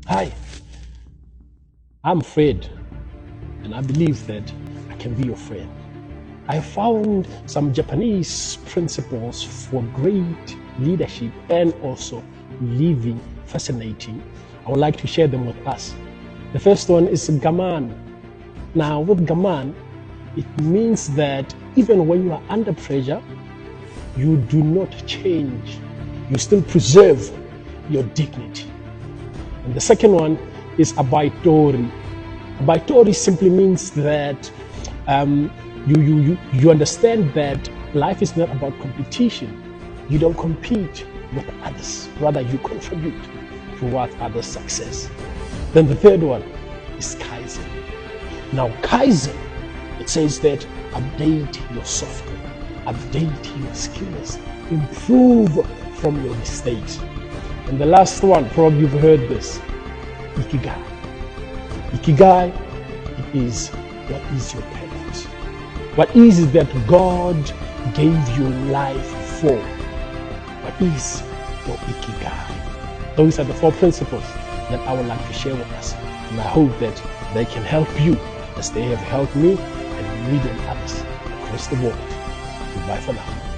Hi, I'm Fred, and I believe that I can be your friend. I found some Japanese principles for great leadership and also living fascinating. I would like to share them with us. The first one is gaman. Now, with gaman, it means that even when you are under pressure, you do not change. You still preserve your dignity. And the second one is abaitori. Abaitori simply means that you understand that life is not about competition. You don't compete with others, rather you contribute towards others' success. Then the third one is kaizen. Now kaizen, it says that update your software, update your skills, improve from your mistakes. And the last one, probably you've heard this, ikigai. Ikigai, it is what is your purpose. What is it that God gave you life for? What is your ikigai? Those are the 4 principles that I would like to share with us. And I hope that they can help you as they have helped me and million others across the world. Goodbye for now.